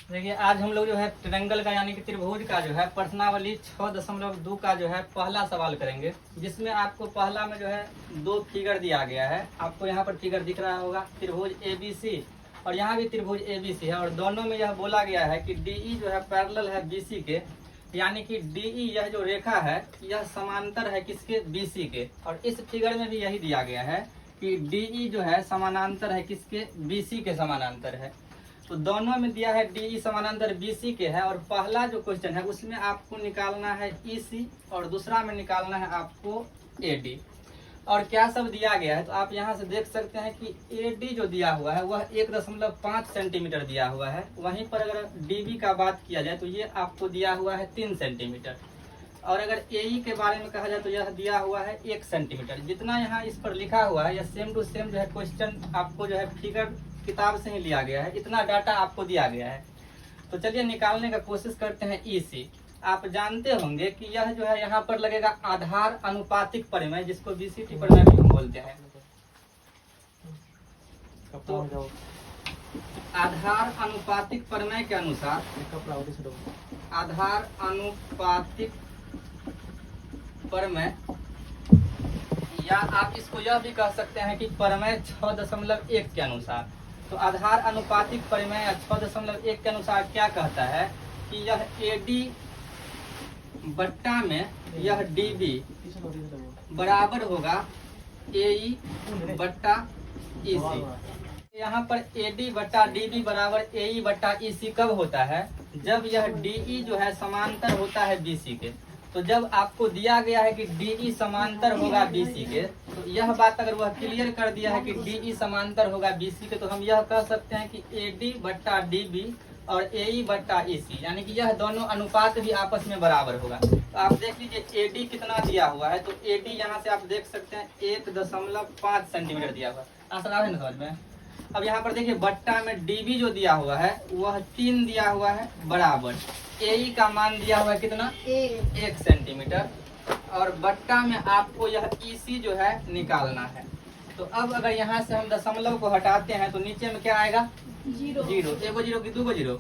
देखिए आज हम लोग जो है ट्रायंगल का यानी कि त्रिभुज का जो है प्रश्नावली 6.2 का जो है पहला सवाल करेंगे, जिसमें आपको पहला में जो है दो फिगर दिया गया है। आपको यहाँ पर फिगर दिख रहा होगा त्रिभुज ABC और यहाँ भी त्रिभुज ABC है और दोनों में यह बोला गया है कि DE जो है पैरेलल है BC के, यानी कि DE यह जो रेखा है यह समांतर है किसके, BC के। और इस फिगर में भी यही दिया गया है कि DE जो है समानांतर है किसके, BC के समानांतर है। तो दोनों में दिया है DE समानांतर BC के है और पहला जो क्वेश्चन है उसमें आपको निकालना है EC और दूसरा में निकालना है आपको AD। और क्या सब दिया गया है तो आप यहाँ से देख सकते हैं कि AD जो दिया हुआ है वह 1.5 सेंटीमीटर दिया हुआ है। वहीं पर अगर DB का बात किया जाए तो ये आपको दिया हुआ है 3 सेंटीमीटर। और अगर AE के बारे में कहा जाए तो यह दिया हुआ है 1 सेंटीमीटर। जितना यहाँ इस पर लिखा हुआ है यह सेम टू सेम जो है क्वेश्चन आपको जो है फिगर किताब से ही लिया गया है, इतना डाटा आपको दिया गया है। तो चलिए निकालने का कोशिश करते हैं EC। आप जानते होंगे कि यह जो है यहाँ पर लगेगा आधार अनुपातिक परिमेय, जिसको BCT परिमेय भी हम बोलते हैं। तो आधार अनुपातिक परिमेय के अनुसार आधार अनुपातिक परिमेय, या आप इसको यह भी कह सकते हैं कि परिमेय 6.1 के अनुसार। तो आधार अनुपातिक परिमेय 6.1 के अनुसार क्या कहता है कि यह AD बट्टा में यह DB बराबर होगा AE बट्टा EC। यहाँ पर AD बट्टा DB बराबर AE बट्टा EC कब होता है, जब यह DE जो है समांतर होता है BC के। तो जब आपको दिया गया है कि DE समांतर होगा BC के, तो यह बात अगर वह क्लियर कर दिया है कि DE समांतर होगा BC के, तो हम यह कह सकते हैं कि AD बट्टा DB और AE बट्टा EC, यानी कि यह दोनों अनुपात भी आपस में बराबर होगा। तो आप देख लीजिए AD कितना दिया हुआ है, तो AD यहाँ से आप देख सकते हैं 1.5 सेंटीमीटर दिया हुआ है। आंसर आ रहा है ना समझ में। अब यहाँ पर देखिए बट्टा में DB जो दिया हुआ है वह 3 दिया हुआ है बराबर, AE का मान दिया हुआ है कितना, 1 सेंटीमीटर, और बट्टा में आपको यह EC जो है निकालना है। तो अब अगर यहाँ से हम दशमलव को हटाते हैं तो नीचे में क्या आएगा, जीरो। एगो जीरो की 2 जीरो।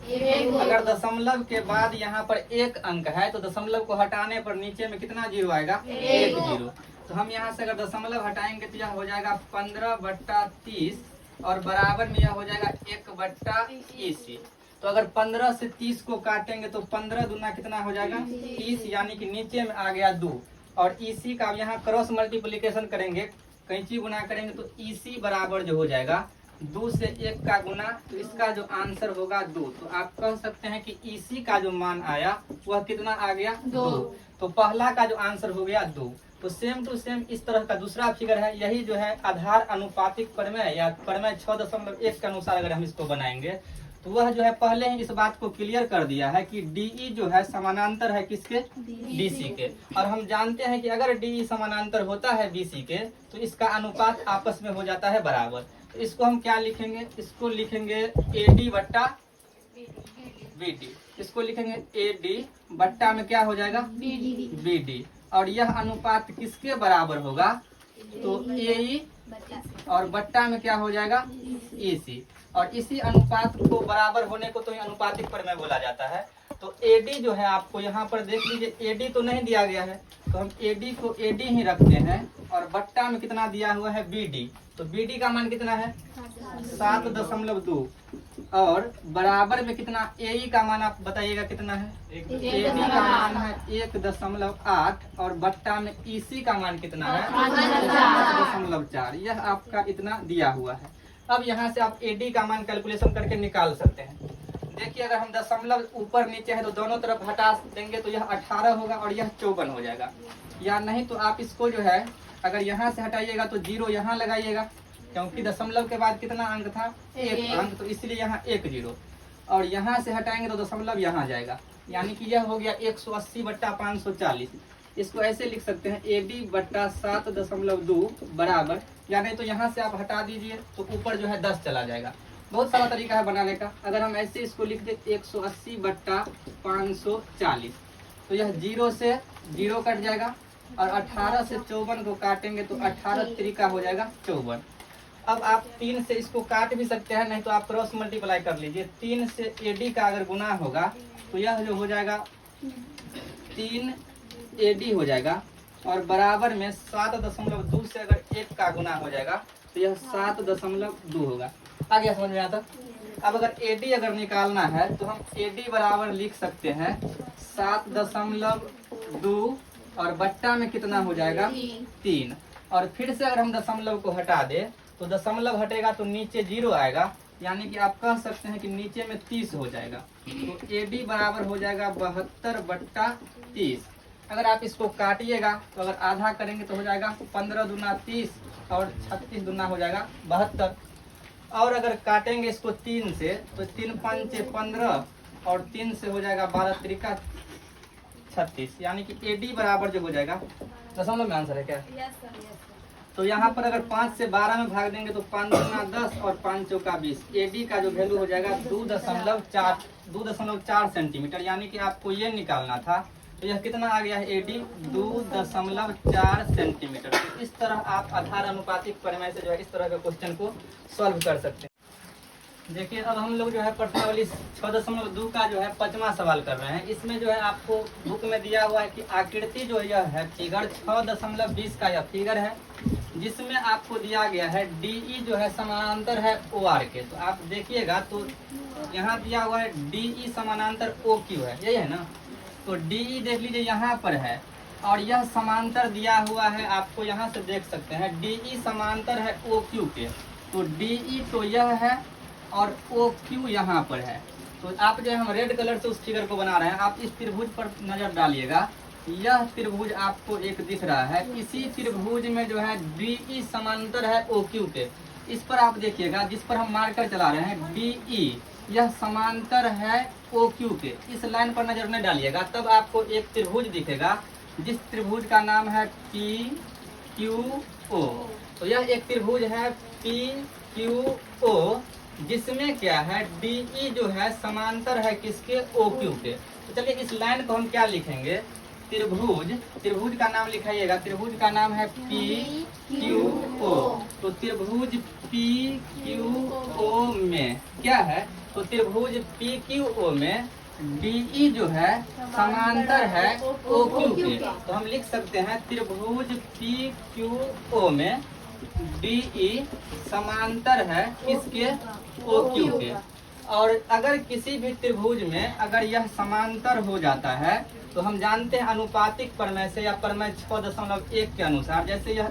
अगर दशमलव के बाद यहाँ पर 1 अंक है तो दशमलव को हटाने पर नीचे में कितना जीरो आएगा, 1 जीरो। तो हम यहाँ से अगर दशमलव हटाएंगे तो यह हो जाएगा 15/30 और बराबर में यह हो जाएगा 1/EC। तो अगर 15 से 30 को काटेंगे तो 15 दूना कितना हो जाएगा, 30, यानी कि नीचे में आ गया 2। और EC का यहाँ क्रॉस मल्टीप्लिकेशन करेंगे, कैंची गुना करेंगे तो EC बराबर जो हो जाएगा 2 से 1 का गुना, तो इसका जो आंसर होगा 2। तो आप कह सकते हैं कि EC का जो मान आया वह कितना आ गया, 2। तो पहला का जो आंसर हो गया 2। तो सेम टू सेम इस तरह का दूसरा फिगर है, यही जो है आधार अनुपातिक परिमेय या परिमेय 6.1 के अनुसार अगर हम इसको बनाएंगे तो वह जो है पहले ही इस बात को क्लियर कर दिया है कि DE जो है समानांतर है किसके, BC के। और हम जानते हैं कि अगर DE समानांतर होता है BC के तो इसका अनुपात आपस में हो जाता है बराबर। तो इसको हम क्या लिखेंगे, इसको लिखेंगे AD बट्टा BD। इसको लिखेंगे AD बट्टा में क्या हो जाएगा, BD। और यह अनुपात किसके बराबर होगा, तो AE और बट्टा में क्या हो जाएगा, EC। और इसी अनुपात को बराबर होने को तो ही अनुपातिक परिमेय बोला जाता है। तो AD जो है आपको यहाँ पर देख लीजिए AD तो नहीं दिया गया है, तो हम AD को AD ही रखते हैं और बट्टा में कितना दिया हुआ है, BD। तो BD का मान कितना है, 7.2 और बराबर में कितना, AE का मान आप बताइएगा कितना है, AD का मान है 1.8 और बट्टा में EC का मान कितना है, 5.4। यह आपका इतना दिया हुआ है। अब यहाँ से आप AD का मान कैलकुलेशन करके निकाल सकते हैं। देखिए अगर हम दशमलव ऊपर नीचे है तो दोनों तरफ हटा देंगे तो यह 18 होगा और यह 54 हो जाएगा। या नहीं तो आप इसको जो है अगर यहाँ से हटाइएगा तो 0 यहाँ लगाइएगा, क्योंकि दशमलव के बाद कितना अंक था, 1 अंक, तो इसलिए यहाँ 1 जीरो। और यहाँ से हटाएंगे तो दशमलव यहाँ जाएगा, यानी कि यह हो गया 180/540। इसको ऐसे लिख सकते हैं AD बट्टा 7.2 बराबर, यानी तो यहाँ से आप हटा दीजिए तो ऊपर जो है 10 चला जाएगा। बहुत सारा तरीका है बनाने का। अगर हम ऐसे इसको लिख दे 180/540 तो यह 0 से 0 कट जाएगा और 18 से 54 को काटेंगे तो 18 तरीका हो जाएगा 54। अब आप 3 से इसको काट भी सकते हैं, नहीं तो आप क्रॉस मल्टीप्लाई कर लीजिए। 3 से AD का अगर गुना होगा तो यह जो हो जाएगा 3 AD हो जाएगा, और बराबर में 7.2 से अगर 1 का गुना हो जाएगा तो यह 7.2 होगा। आ गया समझ में आता? अब अगर AD अगर निकालना है तो हम AD बराबर लिख सकते हैं 7.2, और बट्टा में कितना हो जाएगा 3, और फिर से अगर हम दशमलव को हटा दे तो दशमलव हटेगा तो नीचे 0 आएगा, यानी कि आप कह सकते हैं कि नीचे में 30 हो जाएगा। तो AD बराबर हो जाएगा 72/30। अगर आप इसको काटिएगा तो अगर आधा करेंगे तो हो जाएगा 15 दूना 30 और 36 दूना हो जाएगा 72। और अगर काटेंगे इसको 3 से तो 3 5 15 और 3 से हो जाएगा 12 त्रिका 36, यानी कि AD बराबर जो हो जाएगा, दशमलव में आंसर है क्या? तो यहाँ पर अगर 5 से 12 में भाग देंगे तो 5 दूना 10 और 5 चौका 20। AD का जो वैल्यू हो जाएगा 2.4 सेंटीमीटर, यानी कि आपको ये निकालना था। तो यह कितना आ गया है AD 2.4 सेंटीमीटर। तो इस तरह आप आधार अनुपातिक प्रमेय से जो है इस तरह के क्वेश्चन को सॉल्व कर सकते हैं। देखिए अब हम लोग जो है प्रश्नावली 6.2 का जो है 5वां सवाल कर रहे हैं। इसमें जो है आपको बुक में दिया हुआ है कि आकृति जो यह है फिगर 6.20 का यह फिगर है, जिसमें आपको दिया गया है DE जो है समानांतर है OR के। तो आप देखिएगा तो यहाँ दिया हुआ है DE समानांतर OQ है, यही है ना? तो DE देख लीजिए यहाँ पर है, और यह समांतर दिया हुआ है, आपको यहाँ से देख सकते हैं DE समांतर है OQ के। तो DE तो यह है और OQ यहाँ पर है। तो आप जो है हम रेड कलर से उस फिगर को बना रहे हैं, आप इस त्रिभुज पर नजर डालिएगा। यह त्रिभुज आपको एक दिख रहा है, इसी त्रिभुज में जो है DE समांतर है OQ के। इस पर आप देखिएगा, जिस पर हम मार्कर चला रहे हैं DE, यह समांतर है OQ के। इस लाइन पर नजर नहीं डालिएगा, तब आपको एक त्रिभुज दिखेगा, जिस त्रिभुज का नाम है PQO। तो यह एक त्रिभुज है PQO, जिसमें क्या है DE जो है समांतर है किसके? OQ के। तो चलिए इस लाइन को हम क्या लिखेंगे? त्रिभुज का नाम लिखाइएगा। त्रिभुज का नाम है PQO। तो त्रिभुज PQO में क्या है? तो त्रिभुज PQO में DE जो है समांतर है OQ के। तो हम लिख सकते हैं त्रिभुज PQO में DE समांतर है किसके? OQ के। और अगर किसी भी त्रिभुज में अगर यह समांतर हो जाता है तो हम जानते हैं अनुपातिक प्रमेय से या प्रमेय 6.1 के अनुसार, जैसे यह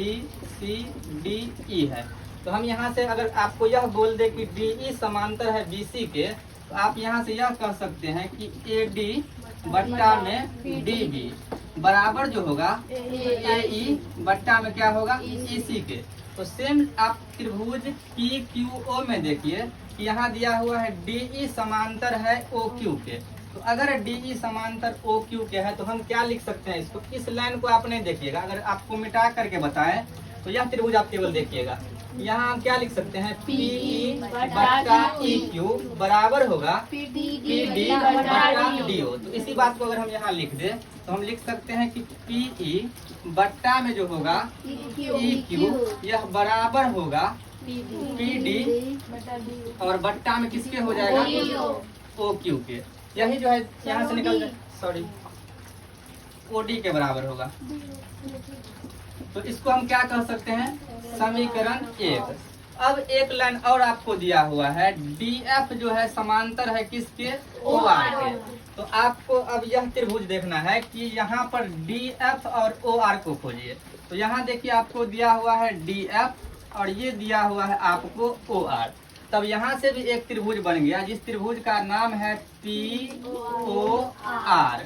ABCDE है, तो हम यहाँ से अगर आपको यह बोल दे कि DE समांतर है BC के, तो आप यहाँ से यह कह सकते हैं कि AD बट्टा में DB बराबर जो होगा AE बट्टा में क्या होगा? EC के। तो सेम आप त्रिभुज PQO में देखिए कि यहाँ दिया हुआ है DE समांतर है OQ के। तो अगर DE समांतर OQ के है तो हम क्या लिख सकते हैं इसको? इस लाइन को आप नहीं देखिएगा, अगर आपको मिटा करके बताएं तो यह त्रिभुज आप केवल देखिएगा। यहाँ हम क्या लिख सकते हैं? PE बट्टा EQ बराबर होगा PD बट्टा DO। तो इसी बात को अगर हम यहाँ लिख दे तो हम लिख सकते हैं कि PE बट्टा में जो होगा EQ यह बराबर होगा PD और बट्टा में किसके हो जाएगा? OQ के। यही जो है यहाँ से निकल जाए OD के बराबर होगा। तो इसको हम क्या कह सकते हैं? समीकरण 1। अब एक लाइन और आपको दिया हुआ है, DF जो है समांतर है किसके? OR के। तो आपको अब यह त्रिभुज देखना है कि यहाँ पर DF और OR को खोजिए। तो यहाँ देखिए आपको दिया हुआ है DF और ये दिया हुआ है आपको OR। तब यहाँ से भी एक त्रिभुज बन गया, जिस त्रिभुज का नाम है POR।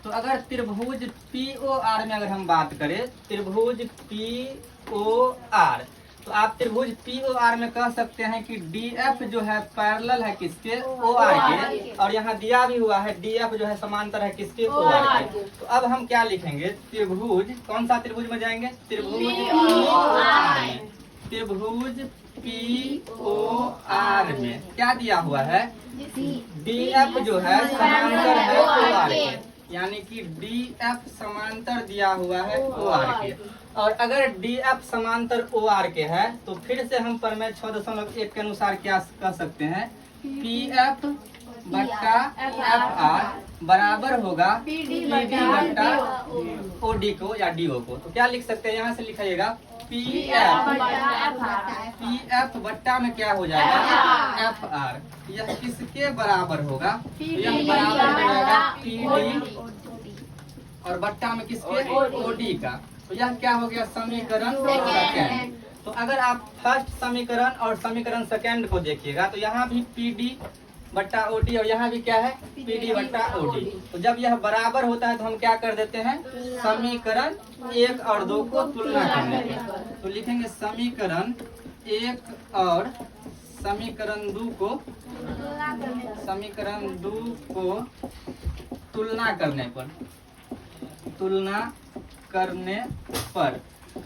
तो अगर त्रिभुज POR में अगर हम बात करें, त्रिभुज POR, तो आप त्रिभुज POR में कह सकते हैं कि DF जो है पैरेलल है किसके? OR के। और यहाँ दिया भी हुआ है DF जो है समांतर है किसके? OR के। तो अब हम क्या लिखेंगे? त्रिभुज, कौन सा त्रिभुज में जाएंगे? त्रिभुज POR में। त्रिभुज POR में क्या दिया हुआ है? DF जो है समांतर है OR के, यानी कि डी एफ समांतर दिया हुआ है ओ आर के। और अगर डी एफ समांतर ओ आर के है तो फिर से हम प्रमेय 6.1 के अनुसार क्या कह सकते हैं, पी एफ बट्टा एफ आर बराबर होगा पी डी बट्टा ओ डी को या डी ओ को। तो क्या लिख सकते हैं, यहाँ से लिखाइएगा पी एफ बट्टा में क्या हो जाएगा एफ आर। यह किसके बराबर होगा, तो यह बराबर हो जाएगा पी डी और बट्टा में किसके ओ डी का। तो यह क्या हो गया समीकरण सेकेंड। तो अगर आप फर्स्ट समीकरण और समीकरण सेकेंड को देखिएगा तो यहाँ भी पी डी बट्टा ओ डी और यहाँ भी क्या है पी डी बट्टा ओ डी। तो जब यह बराबर होता है तो हम क्या कर देते हैं, समीकरण 1 और 2 को तुलना कर लेंगे। तो लिखेंगे समीकरण 1 और समीकरण 2 को तुलना करने पर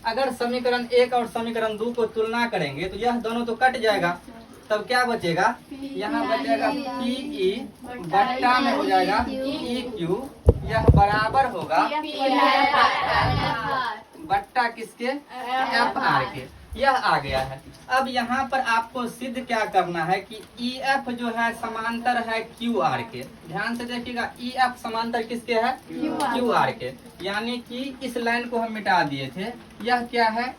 अगर समीकरण 1 और समीकरण 2 को तुलना करेंगे तो यह दोनों तो कट जाएगा, तब क्या बचेगा, यहाँ बचेगा पी ई बट्टा में हो जाएगा ई क्यू, यह बराबर होगा बट्टा किसके एफ आर के। यह आ गया है। अब यहाँ पर आपको सिद्ध क्या करना है कि ई एफ जो है समांतर है क्यू आर के। ध्यान से देखिएगा ई एफ समांतर किसके है क्यू आर के, यानी कि इस लाइन को हम मिटा दिए थे। यह क्या है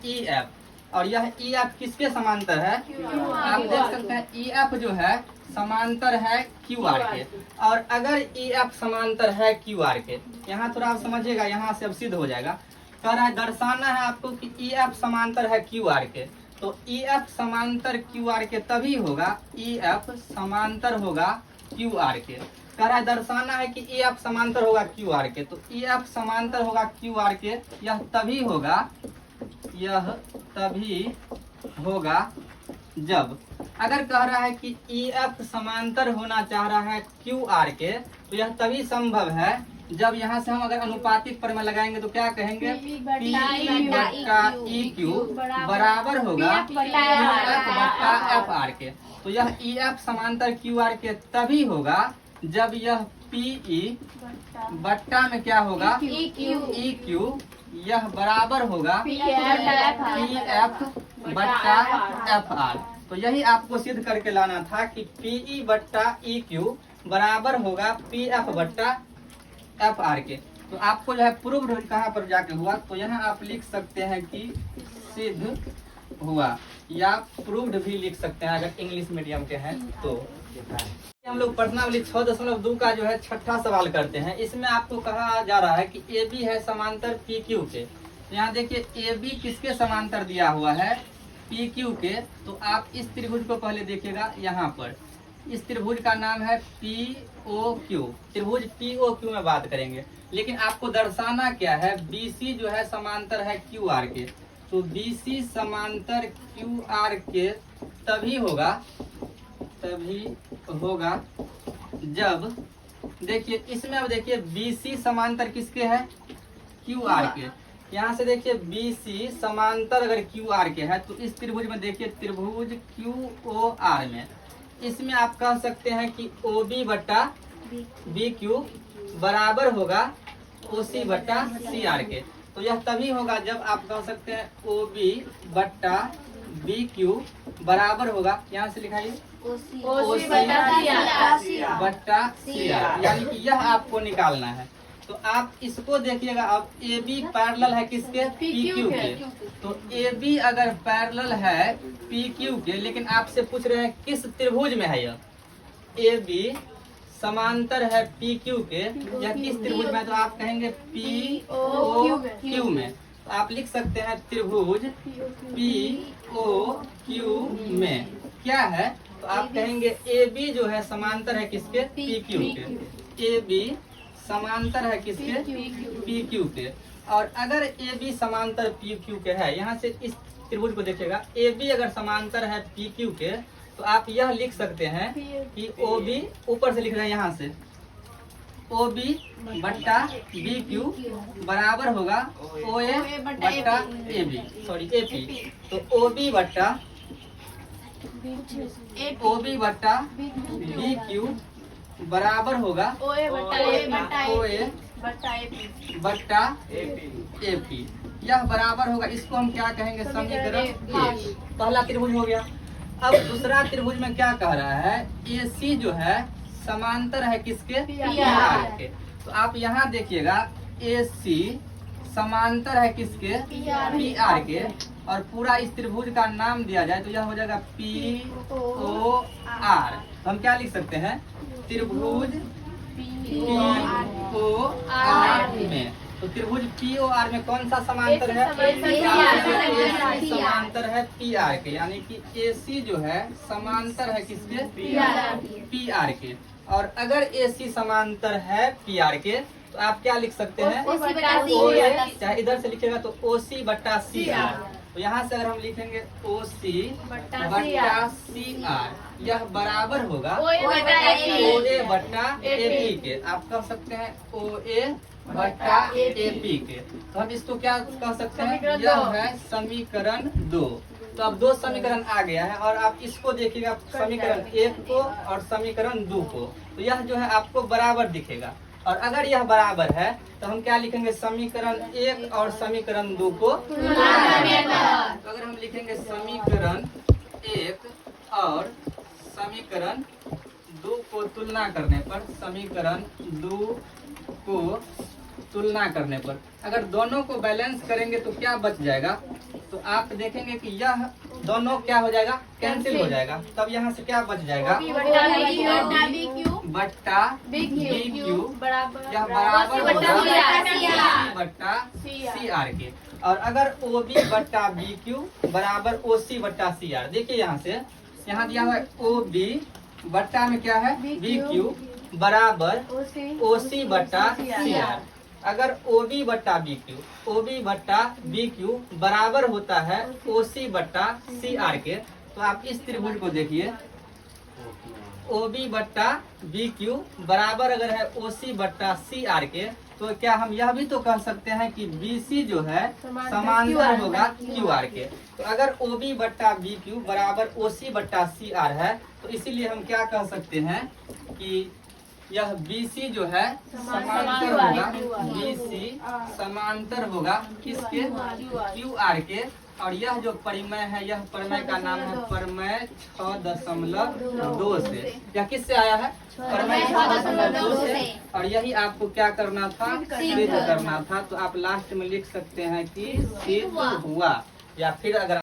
ई एफ और यह ई एफ किसके समांतर है, आप देख सकते हैं ई एफ जो है समांतर है क्यू आर के। और अगर ई एफ समांतर है क्यू आर के, यहाँ थोड़ा आप समझिएगा, यहाँ से अब सिद्ध हो जाएगा। कह रहा है दर्शाना है आपको कि ई एफ समांतर है क्यू आर के। तो ई एफ समांतर क्यू आर के तभी होगा, ई एफ समांतर होगा क्यू आर के। कह रहा है दर्शाना है कि ई एफ समांतर होगा क्यू आर के, तो ई एफ समांतर होगा क्यू आर के। यह तभी होगा जब, अगर कह रहा है कि ई एफ समांतर होना चाह रहा है क्यू आर के, तो यह तभी संभव है जब यहाँ से हम अगर अनुपातिक प्रमेय लगाएंगे तो क्या कहेंगे, पी बट्टा ई क्यू बराबर होगा एफ बट्टा एफ आर के। तो यह ई एफ समांतर क्यू आर के तभी होगा जब यह पी ई बट्टा में क्या होगा ई क्यू, यह बराबर होगा पी एफ बट्टा एफ आर। तो यही आपको सिद्ध करके लाना था कि पी ई बट्टा ई क्यू बराबर होगा पी एफ बट्टा एफ आर के। तो आपको जो है प्रूव्ड कहाँ पर जाके हुआ, तो यहाँ आप लिख सकते हैं कि सिद्ध हुआ, या प्रूव्ड भी लिख सकते हैं अगर इंग्लिश मीडियम के हैं तो। हम लोग प्रश्नावली 6.2 का जो है छठा सवाल करते हैं। इसमें आपको कहा जा रहा है कि ए बी है समांतर पी क्यू के। तो यहाँ देखिए ए बी किसके समांतर दिया हुआ है, पी क्यू के। तो आप इस त्रिभुज को पहले देखिएगा, यहाँ पर इस त्रिभुज का नाम है पी ओ क्यू। त्रिभुज पी ओ क्यू में बात करेंगे, लेकिन आपको दर्शाना क्या है, बी सी जो है समांतर है क्यू आर के। तो बी सी समांतर क्यू आर के तभी होगा जब, देखिए इसमें अब देखिए बी सी समांतर किसके है क्यू आर के। यहाँ से देखिए बी सी समांतर अगर क्यू आर के है तो इस त्रिभुज में देखिए त्रिभुज क्यू ओ आर में, इसमें आप कह सकते हैं कि ओ बी बट्टा बी क्यू बराबर होगा ओ सी बट्टा सी आर के। तो यह तभी होगा जब आप कह सकते हैं ओ बी बट्टा बी क्यू बराबर होगा, यहाँ से लिखाइए ओ सी बट्टा सी आर, यानी कि यह आपको निकालना है। तो आप इसको देखिएगा, अब ए बी पैरेलल है किसके पी क्यू के। तो ए बी अगर पैरेलल है पी क्यू के, लेकिन आपसे पूछ रहे हैं किस त्रिभुज में है यह, ए बी समांतर है पी क्यू के, या किस त्रिभुज में, तो आप कहेंगे पी ओ क्यू में। तो आप लिख सकते हैं त्रिभुज पी ओ क्यू में क्या है, तो आप कहेंगे ए बी जो है समांतर है किसके पी क्यू के। ए बी समांतर है किसके पी क्यू के। और अगर ए बी समांतर पी क्यू के है, यहाँ से इस त्रिभुज को देखिएगा, ए बी अगर समांतर है पी क्यू के, तो आप यह लिख सकते हैं कि ओ बी, ऊपर से लिख रहे हैं यहाँ से, ओ बी बट्टा बी क्यू बराबर होगा ओ ए बट्टा A B, sorry A P. तो ओ बी बट्टा बी क्यू बराबर होगा OA बट्टा AP। यह बराबर होगा, इसको हम क्या कहेंगे, समीकरण एक। पहला त्रिभुज हो गया। अब दूसरा त्रिभुज में क्या कह रहा है, AC जो है समांतर है किसके, PR के। तो आप यहाँ देखिएगा AC समांतर है किसके, PR के, और पूरा इस त्रिभुज का नाम दिया जाए तो यह हो जाएगा POR। तो हम क्या लिख सकते हैं, त्रिभुज POR में। तो त्रिभुज POR में कौन सा समांतर है, AC समांतर है PR के, यानी कि AC जो है समांतर है किसके, PR के। और अगर AC समांतर है PR के तो आप क्या लिख सकते हैं, OA, चाहे इधर से लिखिएगा तो OC बट्टा CR। तो यहाँ से अगर हम लिखेंगे OC बट्टा CR, यह बराबर होगा OA बट्टा AP के। आप कह सकते हैं OA बट्टा AP के। तो हम इसको क्या कह सकते हैं, यह है समीकरण 2। तो अब दो समीकरण आ गया है, और आप इसको देखिएगा समीकरण 1 को और समीकरण 2 को, तो यह जो है आपको बराबर दिखेगा। और अगर यह बराबर है तो हम क्या लिखेंगे, समीकरण 1 और समीकरण 2 को तुलना करने पर। तो अगर हम लिखेंगे समीकरण 1 और समीकरण 2 को तुलना करने पर, समीकरण 2 को तुलना करने पर अगर दोनों को बैलेंस करेंगे तो क्या बच जाएगा, तो आप देखेंगे कि यह दोनों क्या हो जाएगा, कैंसिल हो जाएगा। तब यहाँ से क्या बच जाएगा, बट्टा BQ, यह बराबर होगा बट्टा CR के। और अगर OB बट्टा BQ बराबर OC बट्टा CR, देखिए यहाँ से, यहाँ दिया हुआ है OB बट्टा में क्या है, BQ बराबर OC बट्टा CR। अगर OB बट्टा BQ बराबर होता है OC बट्टा CR के, तो आप इस त्रिभुज को देखिए, OB बट्टा BQ बराबर अगर है OC बट्टा CR के, तो क्या हम यह भी तो कह सकते हैं कि BC जो है समांतर होगा QR के। तो अगर OB बट्टा BQ बराबर OC बट्टा CR है, तो इसीलिए हम क्या कह सकते हैं कि यह BC जो है समांतर होगा, BC समांतर होगा किसके, QR के। और यह जो परिमेय है, यह परिमेय का नाम है परिमेय 6.2 से। यह किससे आया है, परिमेय 6.2 से। और यही आपको क्या करना था, सिद्ध करना था। तो आप लास्ट में लिख सकते हैं कि सिद्ध हुआ, या फिर अगर